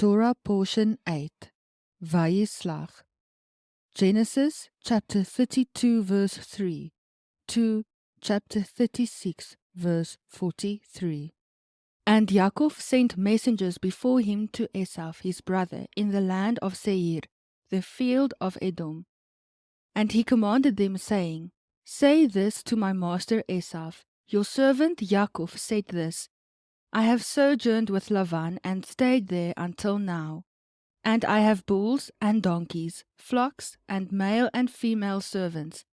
Torah Portion 8, Vayislach. Genesis chapter 32 verse 3 to chapter 36 verse 43. And Yaakov sent messengers before him to Esau his brother in the land of Seir, the field of Edom. And he commanded them, saying, Say this to my master Esau, your servant Yaakov said this, I have sojourned with Lavan and stayed there until now. And I have bulls and donkeys, flocks and male and female servants.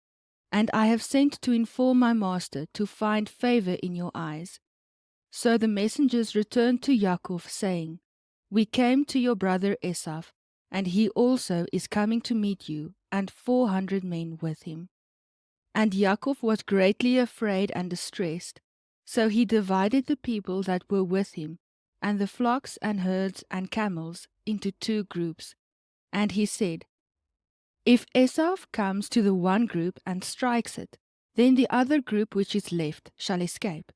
And I have sent to inform my master to find favor in your eyes. So the messengers returned to Yaakov, saying, We came to your brother Esau, and he also is coming to meet you, and 400 men with him. And Yaakov was greatly afraid and distressed. So he divided the people that were with him, and the flocks and herds and camels, into 2 groups. And he said, If Esau comes to the one group and strikes it, then the other group which is left shall escape.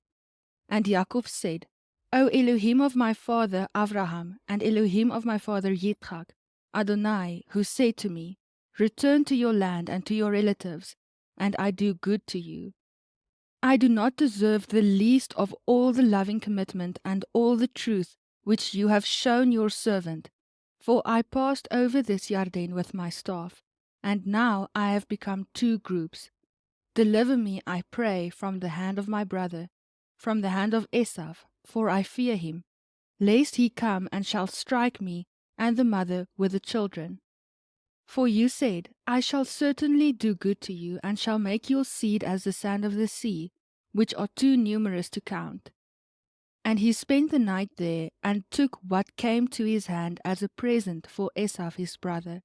And Yaakov said, O Elohim of my father Abraham, and Elohim of my father Yitzchak, Adonai, who said to me, Return to your land and to your relatives, and I do good to you. I do not deserve the least of all the loving commitment and all the truth which you have shown your servant, for I passed over this Yarden with my staff, and now I have become 2 groups. Deliver me, I pray, from the hand of my brother, from the hand of Esau, for I fear him, lest he come and shall strike me and the mother with the children. For you said, I shall certainly do good to you, and shall make your seed as the sand of the sea, which are too numerous to count. And he spent the night there, and took what came to his hand as a present for Esau his brother,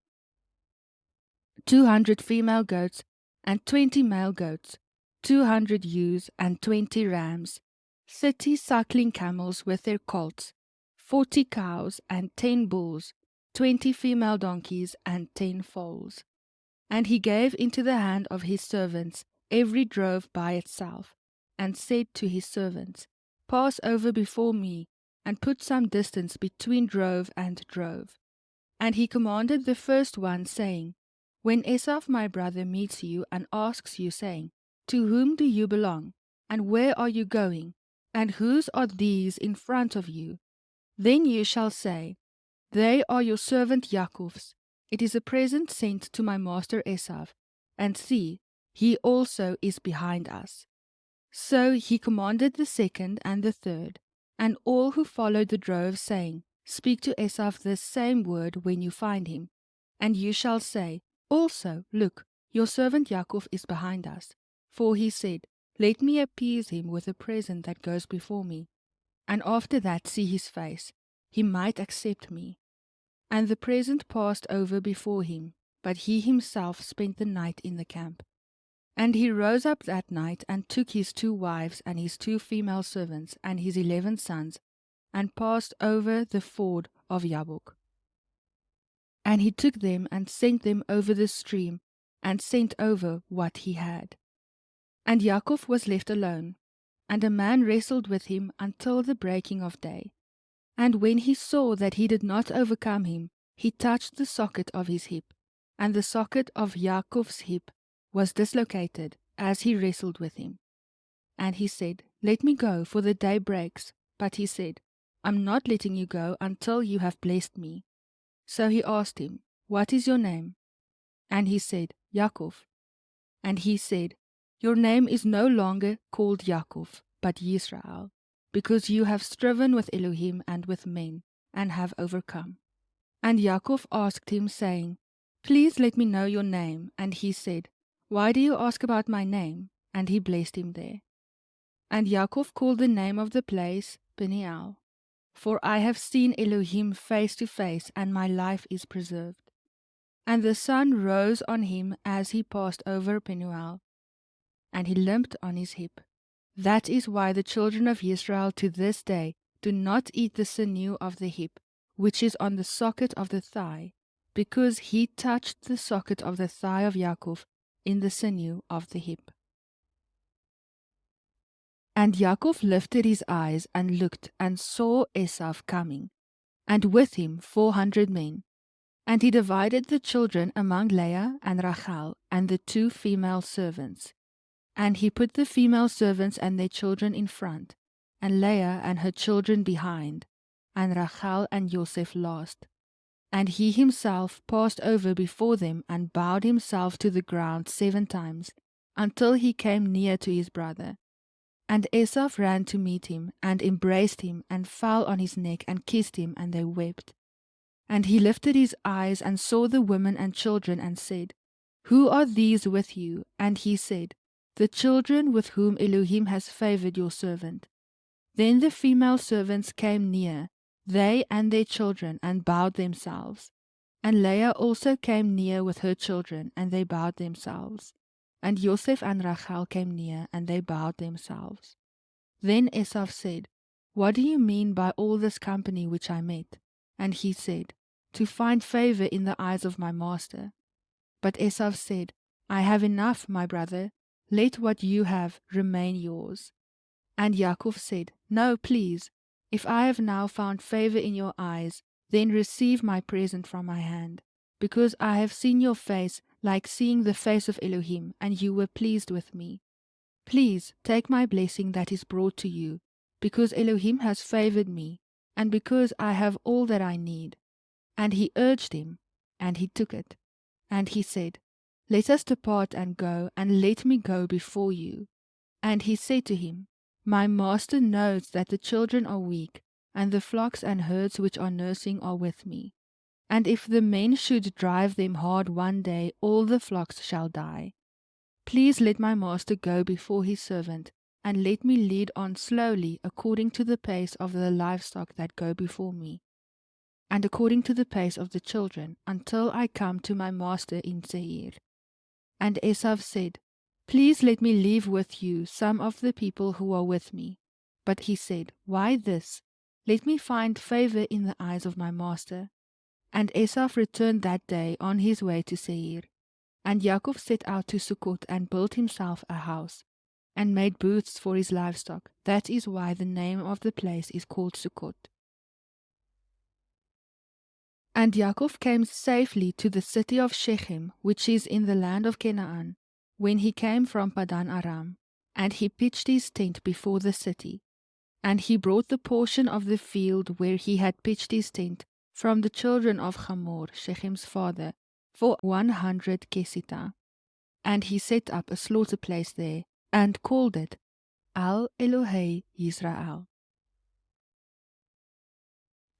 200 female goats, and 20 male goats, 200 ewes, and 20 rams, 30 suckling camels with their colts, 40 cows, and 10 bulls, 20 female donkeys, and 10 foals. And he gave into the hand of his servants every drove by itself, and said to his servants, Pass over before me, and put some distance between drove and drove. And he commanded the first one, saying, When Esau my brother meets you and asks you, saying, To whom do you belong, and where are you going, and whose are these in front of you? Then you shall say, They are your servant Yaakov's. It is a present sent to my master Esau, and see, he also is behind us. So he commanded the second and the third, and all who followed the drove, saying, Speak to Esau this same word when you find him, and you shall say, Also, look, your servant Yaakov is behind us. For he said, Let me appease him with a present that goes before me, and after that see his face. He might accept me. And the present passed over before him, but he himself spent the night in the camp. And he rose up that night, and took his 2 wives, and his 2 female servants, and his 11 sons, and passed over the ford of Jabbok. And he took them, and sent them over the stream, and sent over what he had. And Yaakov was left alone, and a man wrestled with him until the breaking of day. And when he saw that he did not overcome him, he touched the socket of his hip, and the socket of Yaakov's hip was dislocated as he wrestled with him. And he said, Let me go, for the day breaks. But he said, I'm not letting you go until you have blessed me. So he asked him, What is your name? And he said, Yaakov. And he said, Your name is no longer called Yaakov, but Yisrael, because you have striven with Elohim and with men, and have overcome. And Yaakov asked him, saying, Please let me know your name. And he said, Why do you ask about my name? And he blessed him there. And Yaakov called the name of the place Peniel, for I have seen Elohim face to face, and my life is preserved. And the sun rose on him as he passed over Peniel, and he limped on his hip. That is why the children of Israel to this day do not eat the sinew of the hip, which is on the socket of the thigh, because he touched the socket of the thigh of Yaakov in the sinew of the hip. And Yaakov lifted his eyes and looked, and saw Esau coming. and with him 400 men. And he divided the children among Leah and Rachel and the 2 female servants. And he put the female servants and their children in front, and Leah and her children behind, and Rachel and Joseph last. And he himself passed over before them and bowed himself to the ground 7 times, until he came near to his brother. And Esau ran to meet him, and embraced him, and fell on his neck, and kissed him, and they wept. And he lifted his eyes, and saw the women and children, and said, Who are these with you? And he said, The children with whom Elohim has favored your servant. Then the female servants came near, they and their children, and bowed themselves. And Leah also came near with her children, and they bowed themselves. And Joseph and Rachel came near, and they bowed themselves. Then Esau said, What do you mean by all this company which I met? And he said, To find favor in the eyes of my master. But Esau said, I have enough, my brother. Let what you have remain yours. And Yaakov said, No, please. If I have now found favor in your eyes, then receive my present from my hand, because I have seen your face like seeing the face of Elohim, and you were pleased with me. Please take my blessing that is brought to you, because Elohim has favored me, and because I have all that I need. And he urged him, and he took it. And he said, Let us depart and go, and let me go before you. And he said to him, My master knows that the children are weak, and the flocks and herds which are nursing are with me. And if the men should drive them hard one day, all the flocks shall die. Please let my master go before his servant, and let me lead on slowly according to the pace of the livestock that go before me, and according to the pace of the children, until I come to my master in Seir. And Esau said, Please let me leave with you some of the people who are with me. But he said, Why this? Let me find favor in the eyes of my master. And Esau returned that day on his way to Seir. And Yaakov set out to Sukkot and built himself a house, and made booths for his livestock. That is why the name of the place is called Sukkot. And Yaakov came safely to the city of Shechem, which is in the land of Canaan, when he came from Padan Aram, and he pitched his tent before the city. And he brought the portion of the field where he had pitched his tent from the children of Hamor, Shechem's father, for 100 kesitah. And he set up a slaughter place there, and called it Al Elohei Yisrael.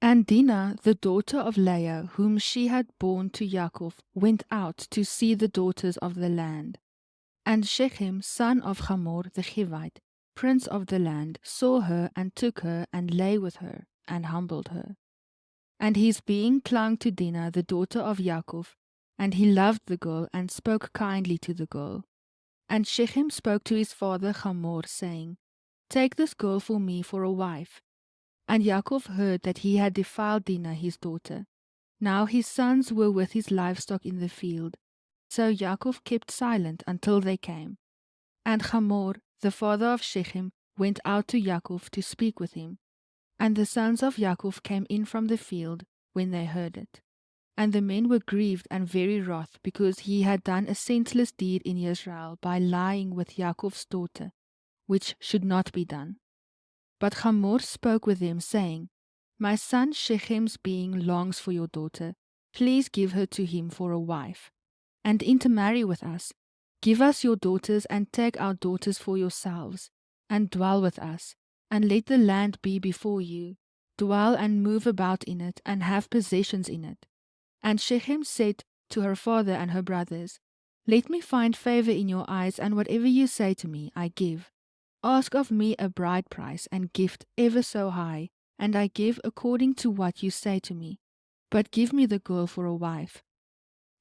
And Dinah, the daughter of Leah, whom she had borne to Yaakov, went out to see the daughters of the land. And Shechem, son of Hamor the Hivite, prince of the land, saw her, and took her, and lay with her, and humbled her. And his being clung to Dinah, the daughter of Yaakov, and he loved the girl, and spoke kindly to the girl. And Shechem spoke to his father Hamor, saying, Take this girl for me for a wife. And Yaakov heard that he had defiled Dinah his daughter. Now his sons were with his livestock in the field. So Yaakov kept silent until they came. And Hamor, the father of Shechem, went out to Yaakov to speak with him. And the sons of Yaakov came in from the field when they heard it. And the men were grieved and very wroth, because he had done a senseless deed in Israel by lying with Yaakov's daughter, which should not be done. But Hamor spoke with them, saying, My son Shechem's being longs for your daughter. Please give her to him for a wife, and intermarry with us. Give us your daughters, and take our daughters for yourselves, and dwell with us, and let the land be before you. Dwell and move about in it, and have possessions in it. And Shechem said to her father and her brothers, Let me find favor in your eyes, and whatever you say to me, I give. Ask of me a bride price and gift ever so high, and I give according to what you say to me. But give me the girl for a wife.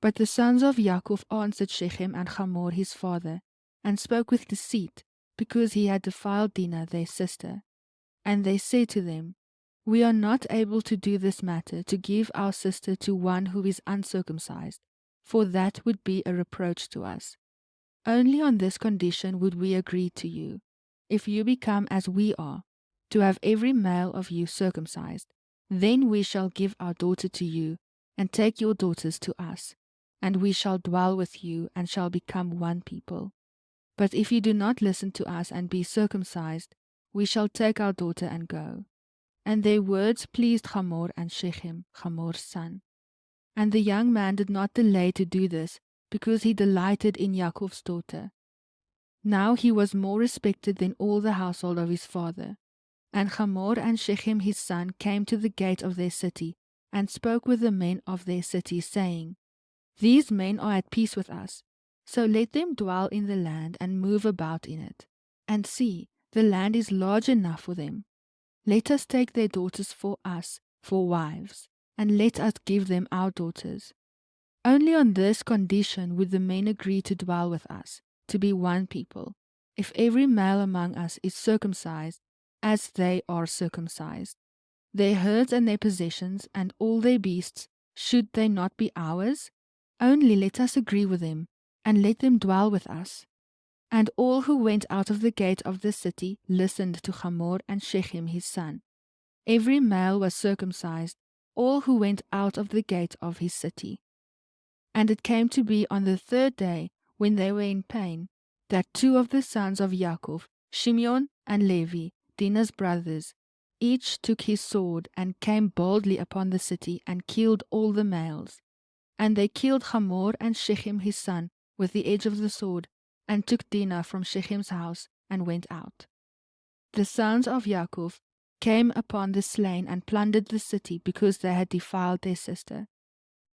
But the sons of Yaakov answered Shechem and Hamor his father, and spoke with deceit, because he had defiled Dinah their sister. And they said to them, We are not able to do this matter, to give our sister to one who is uncircumcised, for that would be a reproach to us. Only on this condition would we agree to you, if you become as we are, to have every male of you circumcised, Then we shall give our daughter to you, and take your daughters to us, and we shall dwell with you, and shall become one people. But if you do not listen to us and be circumcised, we shall take our daughter and go. And their words pleased Hamor and Shechem, Hamor's son. And the young man did not delay to do this, because he delighted in Yaakov's daughter. Now he was more respected than all the household of his father. And Hamor and Shechem his son came to the gate of their city, and spoke with the men of their city, saying, These men are at peace with us, so let them dwell in the land and move about in it. And see, the land is large enough for them. Let us take their daughters for us, for wives, and let us give them our daughters. Only on this condition would the men agree to dwell with us, to be one people, if every male among us is circumcised, as they are circumcised. Their herds and their possessions, and all their beasts, should they not be ours? Only let us agree with them, and let them dwell with us. And all who went out of the gate of the city listened to Hamor and Shechem his son. Every male was circumcised, all who went out of the gate of his city. And it came to be on the third day, when they were in pain, that two of the sons of Yaakov, Shimeon and Levi, Dinah's brothers, each took his sword and came boldly upon the city and killed all the males. And they killed Hamor and Shechem his son with the edge of the sword, and took Dinah from Shechem's house and went out. The sons of Yaakov came upon the slain and plundered the city, because they had defiled their sister.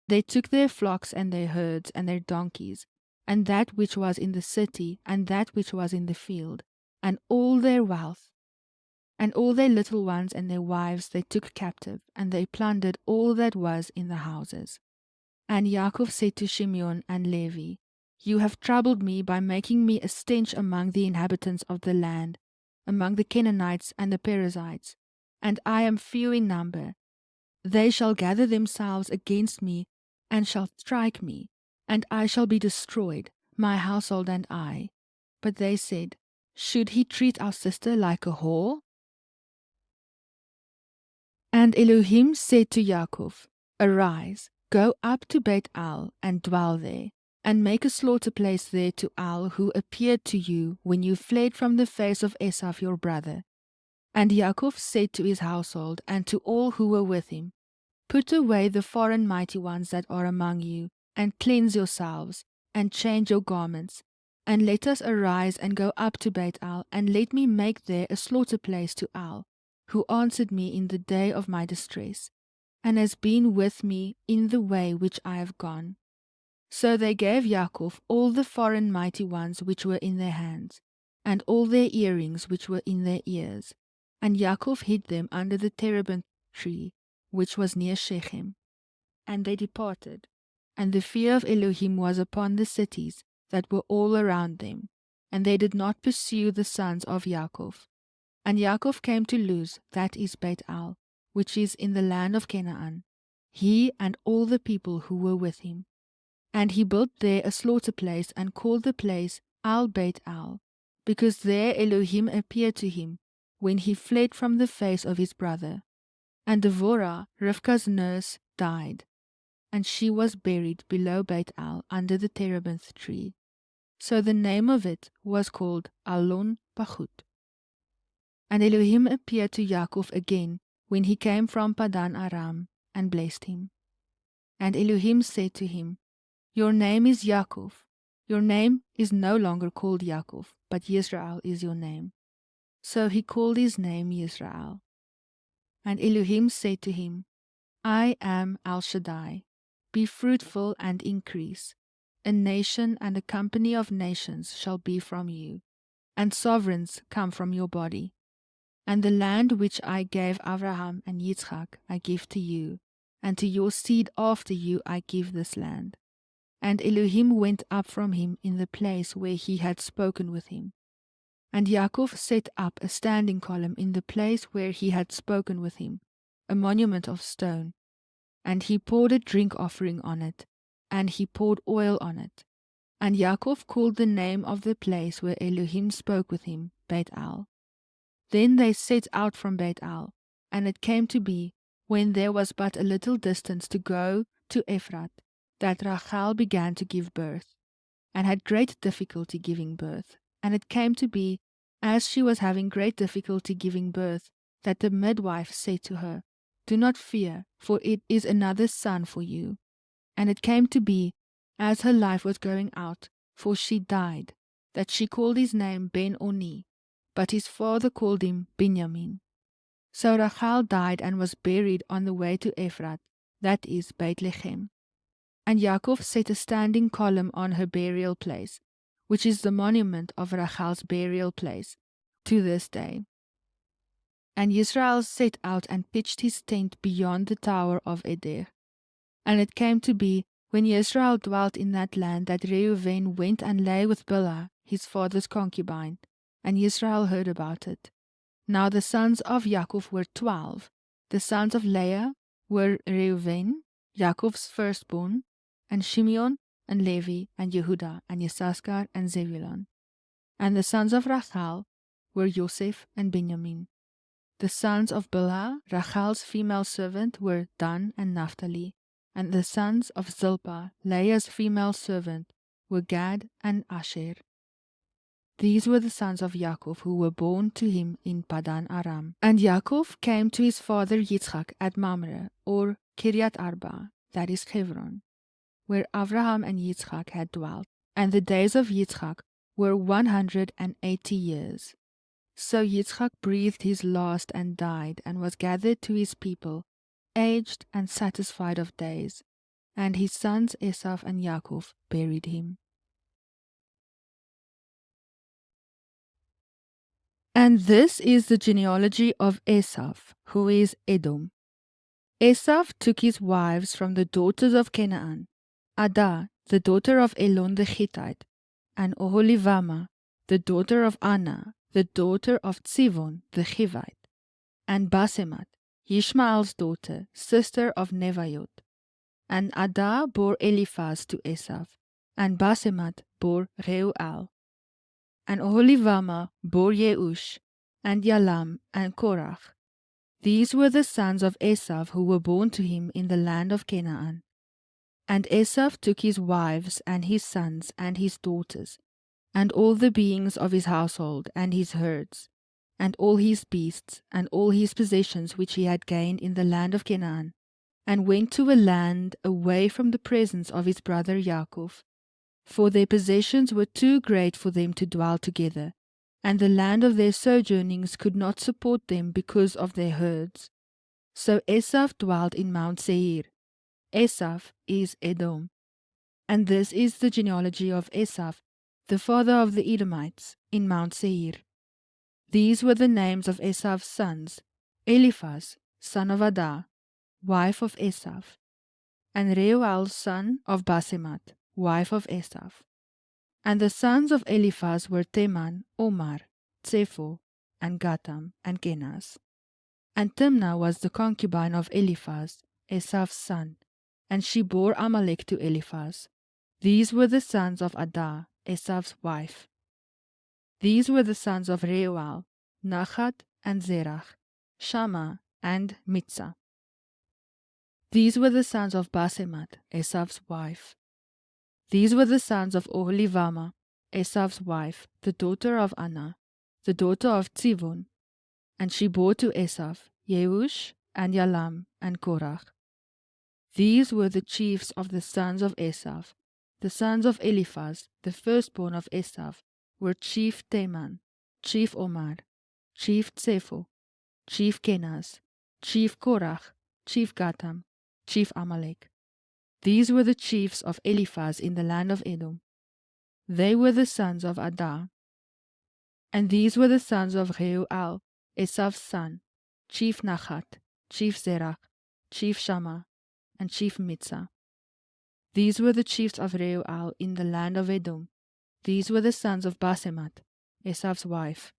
They took their flocks and their herds and their donkeys, and that which was in the city and that which was in the field, and all their wealth. And all their little ones and their wives they took captive, and they plundered all that was in the houses. And Yaakov said to Shimeon and Levi, You have troubled me by making me a stench among the inhabitants of the land, among the Canaanites and the Perizzites, and I am few in number. They shall gather themselves against me, and shall strike me, and I shall be destroyed, my household and I. But they said, Should he treat our sister like a whore? And Elohim said to Yaakov, Arise, go up to Beit-El, and dwell there, and make a slaughter place there to Al, who appeared to you when you fled from the face of Esau your brother. And Yaakov said to his household, and to all who were with him, Put away the foreign mighty ones that are among you, and cleanse yourselves, and change your garments, and let us arise and go up to Beit-El, and let me make there a slaughter place to Al, who answered me in the day of my distress, and has been with me in the way which I have gone. So they gave Yaakov all the foreign mighty ones which were in their hands, and all their earrings which were in their ears. And Yaakov hid them under the terebinth tree, which was near Shechem. And they departed, and the fear of Elohim was upon the cities that were all around them, and they did not pursue the sons of Yaakov. And Yaakov came to Luz, that is Beit-El, which is in the land of Canaan, he and all the people who were with him. And he built there a slaughter place, and called the place Al-Beit-El, because there Elohim appeared to him, when he fled from the face of his brother. And Devorah, Rivka's nurse, died, and she was buried below Beit-El under the terebinth tree. So the name of it was called Alon Pachut. And Elohim appeared to Yaakov again, when he came from Padan Aram, and blessed him. And Elohim said to him, Your name is Yaakov. Your name is no longer called Yaakov, but Yisrael is your name. So he called his name Yisrael. And Elohim said to him, I am El Shaddai. Be fruitful and increase. A nation and a company of nations shall be from you, and sovereigns come from your body. And the land which I gave Abraham and Yitzchak I give to you, and to your seed after you I give this land. And Elohim went up from him in the place where he had spoken with him. And Yaakov set up a standing column in the place where he had spoken with him, a monument of stone. And he poured a drink offering on it, and he poured oil on it. And Yaakov called the name of the place where Elohim spoke with him, Beit-El. Then they set out from Beit-El, and it came to be, when there was but a little distance to go to Ephrath, that Rachel began to give birth, and had great difficulty giving birth. And it came to be, as she was having great difficulty giving birth, that the midwife said to her, Do not fear, for it is another son for you. And it came to be, as her life was going out, for she died, that she called his name Ben-Oni, but his father called him Benjamin. So Rachel died and was buried on the way to Ephrath, that is Bethlehem. And Yaakov set a standing column on her burial place, which is the monument of Rachel's burial place, to this day. And Israel set out and pitched his tent beyond the tower of Eder. And it came to be, when Israel dwelt in that land, that Reuben went and lay with Bilhah, his father's concubine, and Israel heard about it. Now the sons of Yaakov were 12. The sons of Leah were Reuben, Yaakov's firstborn, and Shimeon, and Levi, and Yehuda, and Yissaschar, and Zebulun. And the sons of Rachel were Joseph and Benjamin. The sons of Bilhah, Rachel's female servant, were Dan and Naphtali. And the sons of Zilpah, Leah's female servant, were Gad and Asher. These were the sons of Yaakov who were born to him in Padan Aram. And Yaakov came to his father Yitzchak at Mamre, or Kiryat Arba, that is Hebron, where Abraham and Yitzchak had dwelt. And the days of Yitzchak were 180 years. So Yitzchak breathed his last and died, and was gathered to his people, aged and satisfied of days. And his sons Esau and Yaakov buried him. And this is the genealogy of Esau, who is Edom. Esau took his wives from the daughters of Canaan, Adah, the daughter of Elon the Hittite, and Oholibamah, the daughter of Anna, the daughter of Tzivon the Hivite, and Basemat, Yishmael's daughter, sister of Nevaiot. And Adah bore Eliphaz to Esau, and Basemat bore Reuel. And Oholibamah bore Yeush, and Yalam, and Korach. These were the sons of Esau who were born to him in the land of Canaan. And Esau took his wives, and his sons, and his daughters, and all the beings of his household, and his herds, and all his beasts, and all his possessions which he had gained in the land of Canaan, and went to a land away from the presence of his brother Yaakov. For their possessions were too great for them to dwell together, and the land of their sojournings could not support them because of their herds. So Esau dwelt in Mount Seir. Esau is Edom. And this is the genealogy of Esau, the father of the Edomites, in Mount Seir. These were the names of Esau's sons: Eliphaz, son of Adah, wife of Esau, and Reuel, son of Basemat, wife of Esau. And the sons of Eliphaz were Teman, Omar, Zepho, and Gatam, and Kenaz. And Timnah was the concubine of Eliphaz, Esau's son, and she bore Amalek to Eliphaz. These were the sons of Adah, Esau's wife. These were the sons of Reuel, Nachat, and Zerach, Shammah, and Mitzah. These were the sons of Basemat, Esau's wife. These were the sons of Oholibamah, Esau's wife, the daughter of Anna, the daughter of Tzivon. And she bore to Esau Yeush, and Yalam, and Korach. These were the chiefs of the sons of Esau. The sons of Eliphaz, the firstborn of Esau, were chief Teman, chief Omar, chief Zepho, chief Kenaz, chief Korach, chief Gatam, chief Amalek. These were the chiefs of Eliphaz in the land of Edom. They were the sons of Adah. And these were the sons of Reuel, Esau's son, chief Nachat, chief Zerach, chief Shammah, and chief Mitzah. These were the chiefs of Reuel in the land of Edom. These were the sons of Basemat, Esau's wife.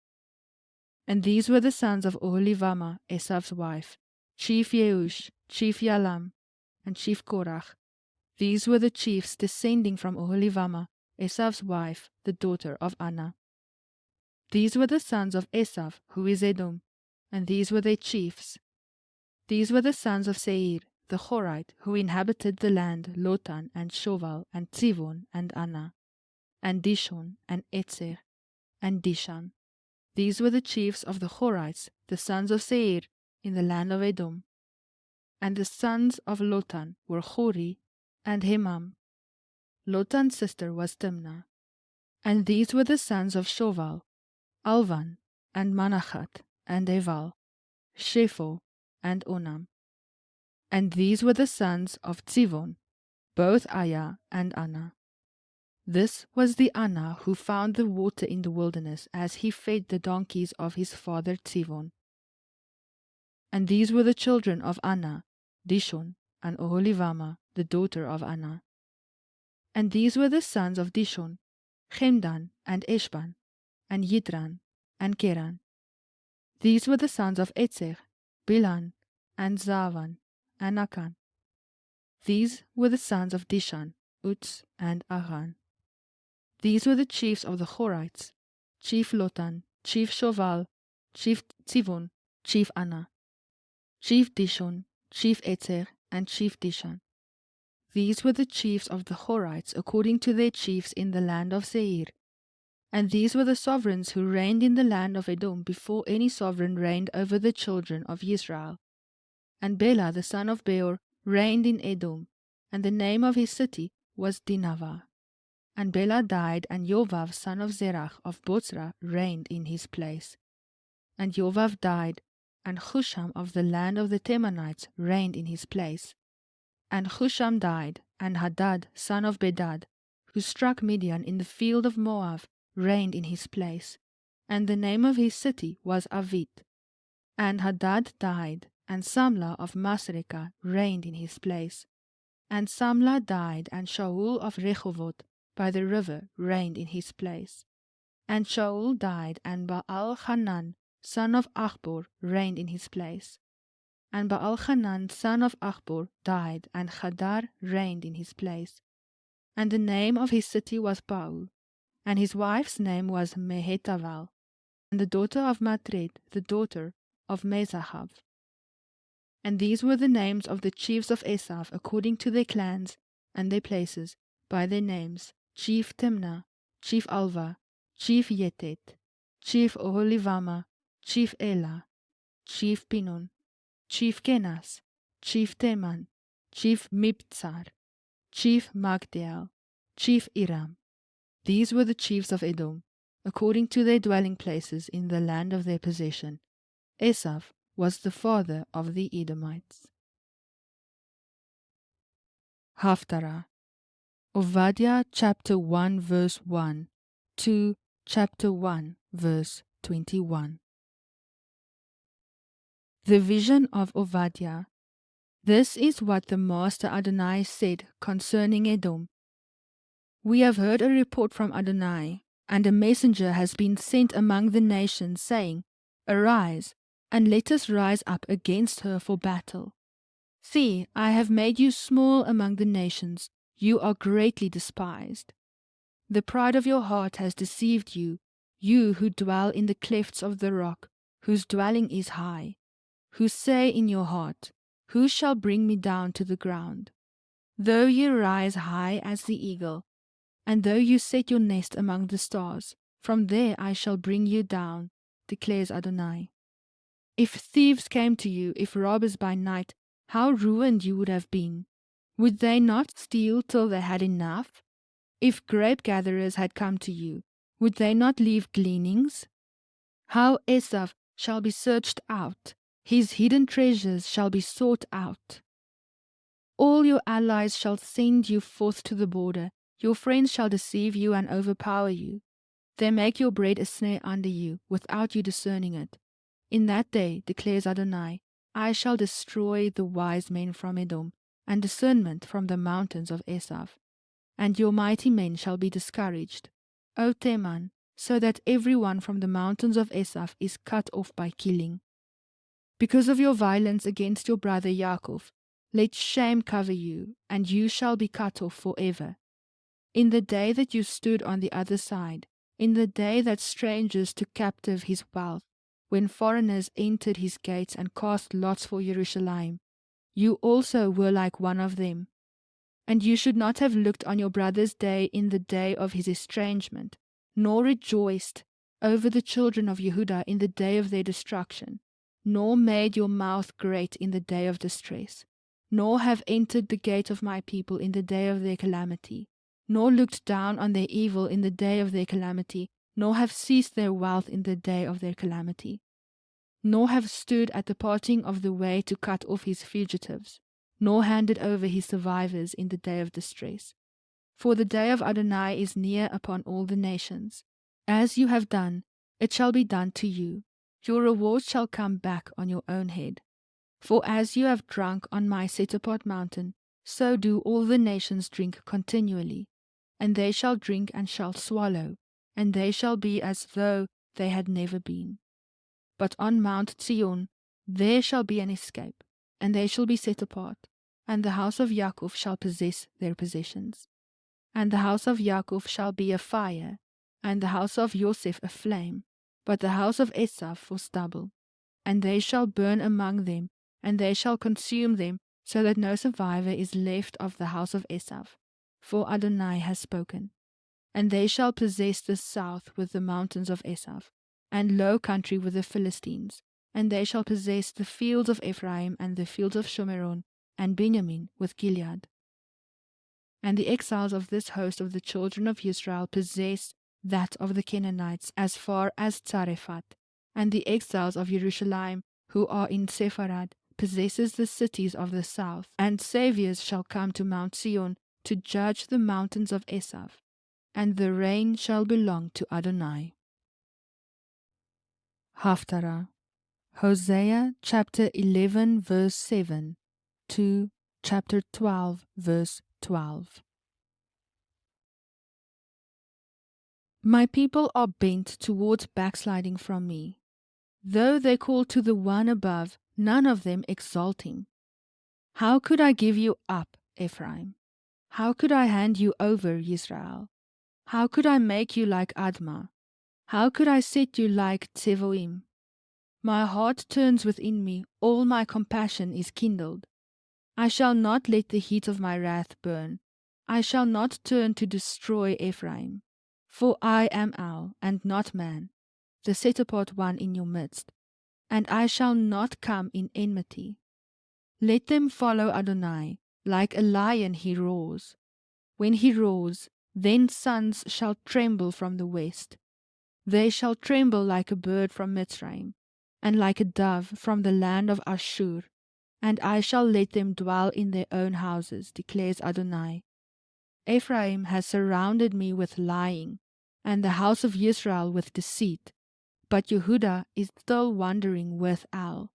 And these were the sons of Oholibamah, Esau's wife, chief Yeush, chief Yalam, and chief Korach. These were the chiefs descending from Oholibamah, Esau's wife, the daughter of Anna. These were the sons of Esau, who is Edom, and these were their chiefs. These were the sons of Seir, the Horite, who inhabited the land, Lotan, and Shoval, and Tzivon, and Anna, and Dishon, and Etzer, and Dishan. These were the chiefs of the Horites, the sons of Seir, in the land of Edom. And the sons of Lotan were Hori and Hemam. Lotan's sister was Timnah. And these were the sons of Shoval, Alvan, and Manachat, and Eval, Shepho, and Onam. And these were the sons of Tzivon, both Aya and Anna. This was the Anna who found the water in the wilderness as he fed the donkeys of his father Tzivon. And these were the children of Anna, Dishon, and Oholivama, the daughter of Anna. And these were the sons of Dishon, Chemdan, and Eshban, and Yitran, and Keran. These were the sons of Etzer, Bilan, and Zavan, and Akan. These were the sons of Dishan, Uz, and Aran. These were the chiefs of the Horites, chief Lotan, chief Shoval, chief Tzivon, chief Anna, chief Dishon, chief Etzer, and chief Dishan. These were the chiefs of the Horites according to their chiefs in the land of Seir. And these were the sovereigns who reigned in the land of Edom before any sovereign reigned over the children of Israel. And Bela the son of Beor reigned in Edom, and the name of his city was Dinavah. And Bela died, and Yovav son of Zerach of Bozrah reigned in his place. And Yovav died, and Husham of the land of the Temanites reigned in his place. And Husham died, and Hadad son of Bedad, who struck Midian in the field of Moab, reigned in his place. And the name of his city was Avit. And Hadad died, and Samlah of Masrekah reigned in his place. And Samlah died, and Shaul of Rehovot by the river reigned in his place. And Shaul died, and Baal-Hanan son of Achbor reigned in his place. And Baal-Hanan son of Achbor died, and Hadar reigned in his place. And the name of his city was Baal, and his wife's name was Mehetaval, and the daughter of Matred, the daughter of Mezahab. And these were the names of the chiefs of Esav according to their clans and their places, by their names: Chief Timnah, Chief Alva, Chief Yetet, Chief Oholivama, Chief Elah, Chief Pinon, Chief Kenas, Chief Teman, Chief Mibzar, Chief Magdiel, Chief Iram. These were the chiefs of Edom, according to their dwelling places in the land of their possession. Esav was the father of the Edomites. Haftarah. Obadiah chapter 1 verse 1 to chapter 1 verse 21. The vision of Obadiah. This is what the Master Adonai said concerning Edom. We have heard a report from Adonai, and a messenger has been sent among the nations, saying, Arise, and let us rise up against her for battle. See, I have made you small among the nations, you are greatly despised. The pride of your heart has deceived you, you who dwell in the clefts of the rock, whose dwelling is high, who say in your heart, Who shall bring me down to the ground? Though you rise high as the eagle, and though you set your nest among the stars, from there I shall bring you down, declares Adonai. If thieves came to you, if robbers by night, how ruined you would have been. Would they not steal till they had enough? If grape gatherers had come to you, would they not leave gleanings? How Esav shall be searched out, his hidden treasures shall be sought out. All your allies shall send you forth to the border, your friends shall deceive you and overpower you. They make your bread a snare under you, without you discerning it. In that day, declares Adonai, I shall destroy the wise men from Edom, and discernment from the mountains of Esav. And your mighty men shall be discouraged, O Teman, so that every one from the mountains of Esav is cut off by killing. Because of your violence against your brother Yaakov, let shame cover you, and you shall be cut off forever. In the day that you stood on the other side, in the day that strangers took captive his wealth, when foreigners entered his gates and cast lots for Jerusalem. You also were like one of them. And you should not have looked on your brother's day in the day of his estrangement, nor rejoiced over the children of Yehudah in the day of their destruction, nor made your mouth great in the day of distress, nor have entered the gate of my people in the day of their calamity, nor looked down on their evil in the day of their calamity, nor have seized their wealth in the day of their calamity, nor have stood at the parting of the way to cut off his fugitives, nor handed over his survivors in the day of distress. For the day of Adonai is near upon all the nations. As you have done, it shall be done to you. Your reward shall come back on your own head. For as you have drunk on my set-apart mountain, so do all the nations drink continually. And they shall drink and shall swallow, and they shall be as though they had never been. But on Mount Zion there shall be an escape, and they shall be set apart, and the house of Yaakov shall possess their possessions. And the house of Yaakov shall be a fire, and the house of Joseph a flame, but the house of Esau for stubble. And they shall burn among them, and they shall consume them, so that no survivor is left of the house of Esau. For Adonai has spoken. And they shall possess the south with the mountains of Esau, and low country with the Philistines. And they shall possess the fields of Ephraim, and the fields of Shomeron, and Benjamin with Gilead. And the exiles of this host of the children of Israel possess that of the Canaanites as far as Zarephath. And the exiles of Jerusalem, who are in Sepharad, possesses the cities of the south. And saviors shall come to Mount Zion to judge the mountains of Esau. And the reign shall belong to Adonai. Haftarah. Hosea chapter 11 verse 7 to chapter 12 verse 12. My people are bent towards backsliding from me. Though they call to the one above, none of them exalt him. How could I give you up, Ephraim? How could I hand you over, Israel? How could I make you like Admah? How could I set you like Tsevoim? My heart turns within me, all my compassion is kindled. I shall not let the heat of my wrath burn. I shall not turn to destroy Ephraim. For I am El, and not man, the set-apart one in your midst, and I shall not come in enmity. Let them follow Adonai, like a lion he roars. When he roars, then sons shall tremble from the west. They shall tremble like a bird from Mitzrayim, and like a dove from the land of Ashur. And I shall let them dwell in their own houses, declares Adonai. Ephraim has surrounded me with lying, and the house of Israel with deceit. But Yehudah is still wandering with El,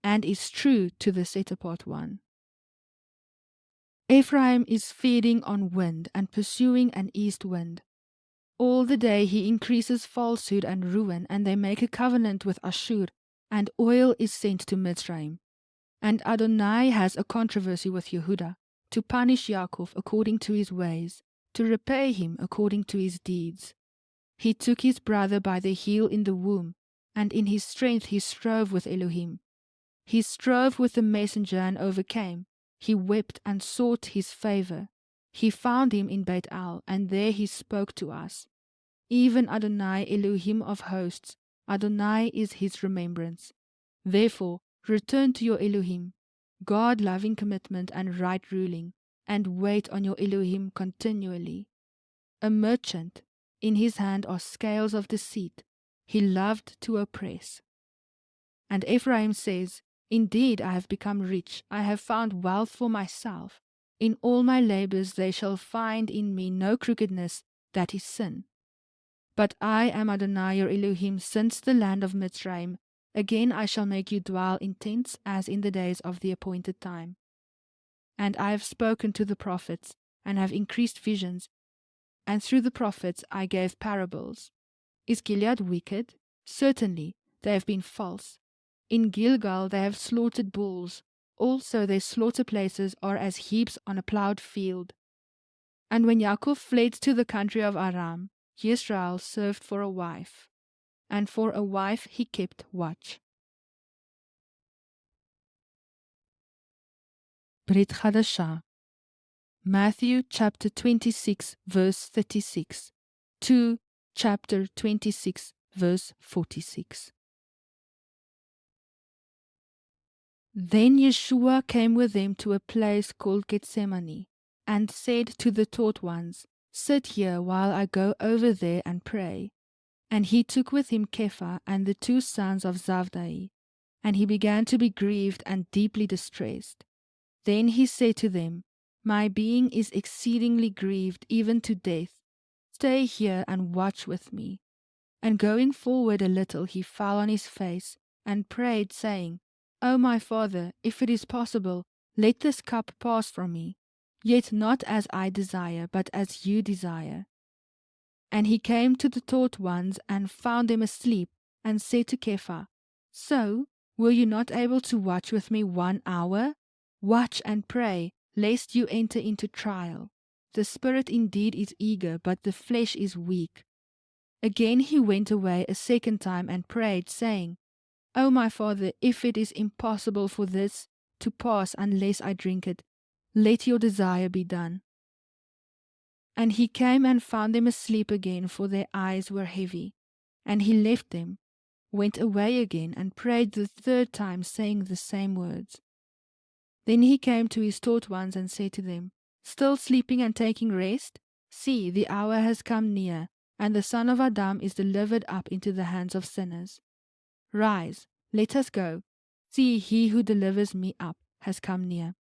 and is true to the set-apart one. Ephraim is feeding on wind and pursuing an east wind. All the day he increases falsehood and ruin, and they make a covenant with Ashur, and oil is sent to Mitzrayim. And Adonai has a controversy with Yehudah, to punish Yaakov according to his ways, to repay him according to his deeds. He took his brother by the heel in the womb, and in his strength he strove with Elohim. He strove with the messenger and overcame. He wept and sought his favor. He found him in Beit El, and there he spoke to us. Even Adonai Elohim of hosts, Adonai is his remembrance. Therefore, return to your Elohim, God loving commitment and right ruling, and wait on your Elohim continually. A merchant, in his hand are scales of deceit. He loved to oppress. And Ephraim says, Indeed, I have become rich. I have found wealth for myself. In all my labors they shall find in me no crookedness, that is sin. But I am Adonai your Elohim since the land of Mitzrayim. Again I shall make you dwell in tents as in the days of the appointed time. And I have spoken to the prophets, and have increased visions, and through the prophets I gave parables. Is Gilead wicked? Certainly, they have been false. In Gilgal they have slaughtered bulls. Also their slaughter places are as heaps on a plowed field. And when Yaakov fled to the country of Aram, Yisrael served for a wife. and for a wife he kept watch. Brit Chadashah. Matthew chapter 26 verse 36 to chapter 26 verse 46. Then Yeshua came with them to a place called Gethsemane, and said to the taught ones, Sit here while I go over there and pray. And he took with him Kepha and the 2 sons of Zebedee, and he began to be grieved and deeply distressed. Then he said to them, My being is exceedingly grieved, even to death. Stay here and watch with me. And going forward a little, he fell on his face and prayed, saying, O my Father, if it is possible, let this cup pass from me. Yet not as I desire, but as you desire. And he came to the taught ones and found them asleep, and said to Kepha, So, were you not able to watch with me 1 hour? Watch and pray, lest you enter into trial. The spirit indeed is eager, but the flesh is weak. Again he went away a second time and prayed, saying, O my Father, if it is impossible for this to pass unless I drink it, let your desire be done. And he came and found them asleep again, for their eyes were heavy. And he left them, went away again, and prayed the 3rd time, saying the same words. Then he came to his taught ones and said to them, Still sleeping and taking rest? See, the hour has come near, and the Son of Adam is delivered up into the hands of sinners. Rise, let us go. See, he who delivers me up has come near.